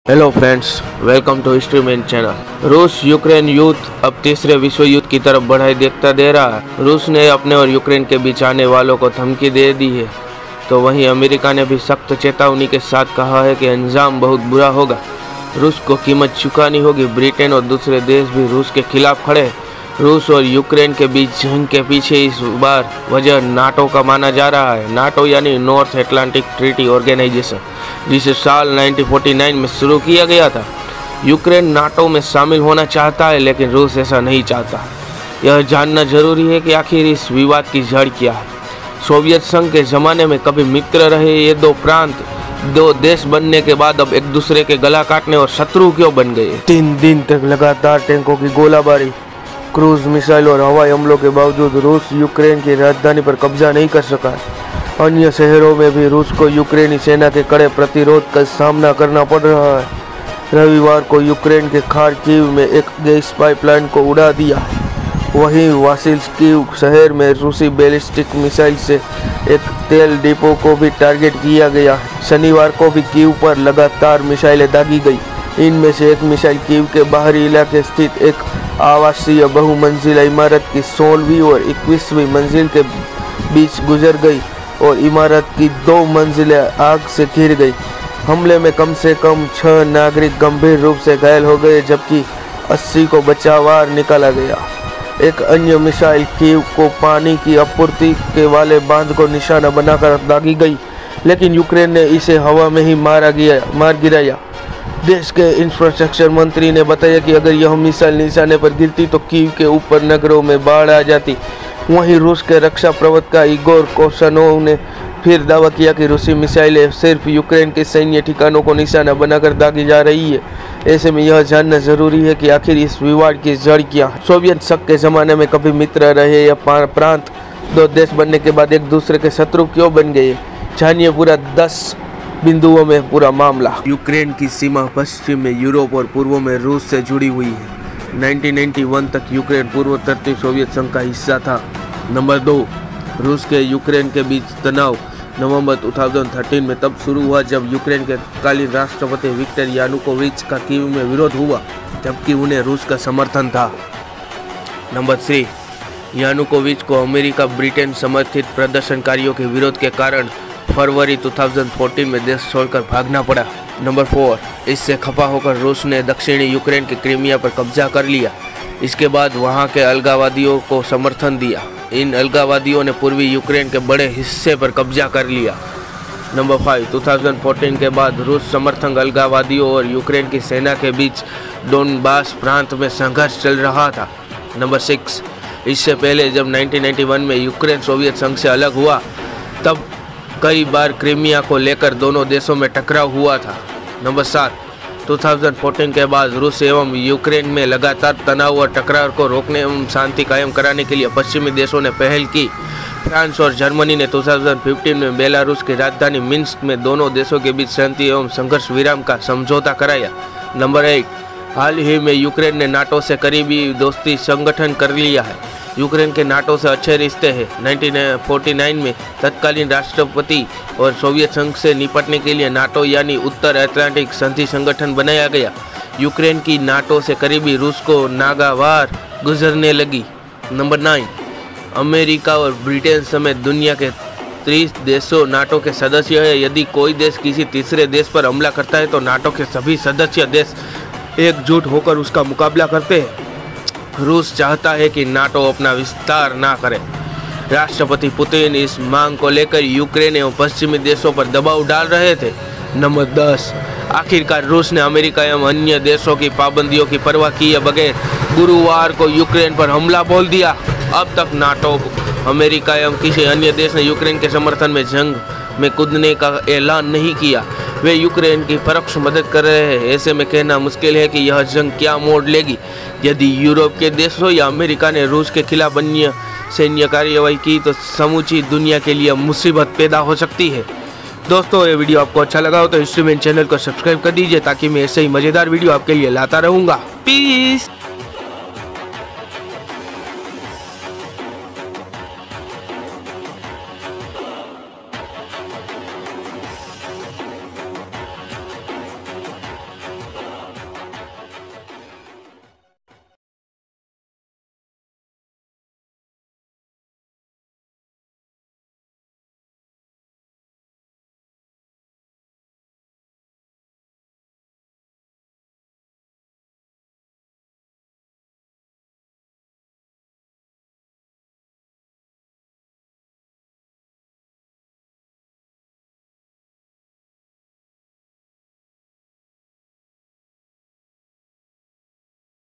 Hello friends, welcome to history man channel. रूस Ukraine युद्ध अब तीसरे विश्व युद्ध की तरफ बढ़ाई देखता दे रहा है। रूस ने अपने और यूक्रेन के बीच आने वालों को धमकी दे दी है, तो वहीं अमेरिका ने भी सख्त चेतावनी के साथ कहा है कि अंजाम बहुत बुरा होगा। रूस को कीमत चुकानी होगी। ब्रिटेन और दूसरे देश भी रूस के खिलाफ खड़े हैं। रूस और यूक्रेन के बीच जंग के पीछे इस बार वजह नाटो का माना जा रहा है। नाटो यानी नॉर्थ अटलांटिक ट्रीटी ऑर्गेनाइजेशन, जिसे साल 1949 में शुरू किया गया था। यूक्रेन नाटो में शामिल होना चाहता है, लेकिन रूस ऐसा नहीं चाहता। यह जानना जरूरी है कि आखिर इस विवाद की जड़ क्या है। सोवियत संघ के ज़माने में कभी मित्र रहे ये दो प्रांत, दो देश बनने के बाद अब एक दूसरे के गला काटने और शत्रु क्यों बन गए। 3 दिन तक लगातार टैंकों की गोलाबारी, क्रूज मिसाइल और हवाई हमलों के बावजूद रूस यूक्रेन की राजधानी पर कब्जा नहीं कर सका। अन्य शहरों में भी रूस को यूक्रेनी सेना के कड़े प्रतिरोध का सामना करना पड़ रहा है। रविवार को यूक्रेन के खार्किव में एक गैस पाइपलाइन को उड़ा दिया। वहीं वासिल्स्कीव शहर में रूसी बैलिस्टिक मिसाइल से एक तेल डिपो को भी टारगेट किया गया। शनिवार को भी कीव पर लगातार मिसाइलें दागी गई। इनमें से एक मिसाइल कीव के बाहरी इलाके स्थित एक आवासीय बहुमंजिला इमारत की 16वीं और 21वीं मंजिल के बीच गुजर गई और इमारत की 2 मंजिलें आग से घिर गई। हमले में कम से कम 6 नागरिक गंभीर रूप से घायल हो गए, जबकि 80 को बचाव निकाला गया। एक अन्य मिसाइल कीव को पानी की आपूर्ति के वाले बांध को निशाना बनाकर दागी गई, लेकिन यूक्रेन ने इसे हवा में ही मार गिराया। देश के इंफ्रास्ट्रक्चर मंत्री ने बताया कि अगर यह मिसाइल निशाने पर गिरती तो कीव के ऊपर नगरों में बाढ़ आ जाती। वहीं रूस के रक्षा प्रवक्ता इगोर कोसनोव ने फिर दावा किया कि रूसी मिसाइलें सिर्फ यूक्रेन के सैन्य ठिकानों को निशाना बनाकर दागी जा रही है। ऐसे में यह जानना जरूरी है कि आखिर इस विवाद की जड़ क्या है। सोवियत संघ के ज़माने में कभी मित्र रहे या प्रांत, दो देश बनने के बाद एक दूसरे के शत्रु क्यों बन गए। जानिए पूरा 10 बिंदुओं में पूरा मामला। यूक्रेन की सीमा पश्चिम में यूरोप और पूर्व में रूस से जुड़ी हुई है। 1991 तक यूक्रेन पूर्वोत्तर सोवियत संघ का हिस्सा था। नंबर 2, रूस के यूक्रेन के बीच तनाव नवंबर 2013 में तब शुरू हुआ जब यूक्रेन के तत्कालीन राष्ट्रपति विक्टर यानुकोविच का कीव में विरोध हुआ, जबकि उन्हें रूस का समर्थन था। नंबर 3, यानुकोविच को अमेरिका ब्रिटेन समर्थित प्रदर्शनकारियों के विरोध के कारण फरवरी 2014 में देश छोड़कर भागना पड़ा। नंबर 4, इससे खफा होकर रूस ने दक्षिणी यूक्रेन के क्रीमिया पर कब्जा कर लिया। इसके बाद वहां के अलगाववादियों को समर्थन दिया। इन अलगाववादियों ने पूर्वी यूक्रेन के बड़े हिस्से पर कब्जा कर लिया। नंबर 5, 2014 के बाद रूस समर्थक अलगाववादियों और यूक्रेन की सेना के बीच डोनबास प्रांत में संघर्ष चल रहा था। नंबर 6, इससे पहले जब 1991 में यूक्रेन सोवियत संघ से अलग हुआ, तब कई बार क्रीमिया को लेकर दोनों देशों में टकराव हुआ था। नंबर 7, 2014 के बाद रूस एवं यूक्रेन में लगातार तनाव और टकराव को रोकने एवं शांति कायम कराने के लिए पश्चिमी देशों ने पहल की। फ्रांस और जर्मनी ने 2015 में बेलारूस की राजधानी मिन्स्क में दोनों देशों के बीच शांति एवं संघर्ष विराम का समझौता कराया। नंबर 8, हाल ही में यूक्रेन ने नाटो से करीबी दोस्ती संगठन कर लिया है। यूक्रेन के नाटो से अच्छे रिश्ते हैं। 1949 में तत्कालीन राष्ट्रपति और सोवियत संघ से निपटने के लिए नाटो यानी उत्तर अटलांटिक संधि संगठन बनाया गया। यूक्रेन की नाटो से करीबी रूस को नागावार गुजरने लगी। नंबर 9, अमेरिका और ब्रिटेन समेत दुनिया के 30 देशों नाटो के सदस्य हैं। यदि कोई देश किसी तीसरे देश पर हमला करता है तो नाटो के सभी सदस्य देश एकजुट होकर उसका मुकाबला करते हैं। रूस चाहता है कि नाटो अपना विस्तार ना करे। राष्ट्रपति पुतिन इस मांग को लेकर यूक्रेन एवं पश्चिमी देशों पर दबाव डाल रहे थे। नंबर 10, आखिरकार रूस ने अमेरिका एवं अन्य देशों की पाबंदियों की परवाह किए बगैर गुरुवार को यूक्रेन पर हमला बोल दिया। अब तक नाटो, अमेरिका एवं किसी अन्य देश ने यूक्रेन के समर्थन में जंग में कूदने का ऐलान नहीं किया। वे यूक्रेन की परोक्ष मदद कर रहे हैं। ऐसे में कहना मुश्किल है कि यह जंग क्या मोड़ लेगी। यदि यूरोप के देशों या अमेरिका ने रूस के खिलाफ अन्य सैन्य कार्रवाई की तो समूची दुनिया के लिए मुसीबत पैदा हो सकती है। दोस्तों, ये वीडियो आपको अच्छा लगा हो तो हिस्ट्री मैन चैनल को सब्सक्राइब कर दीजिए, ताकि मैं ऐसे ही मज़ेदार वीडियो आपके लिए लाता रहूँगा। पीस।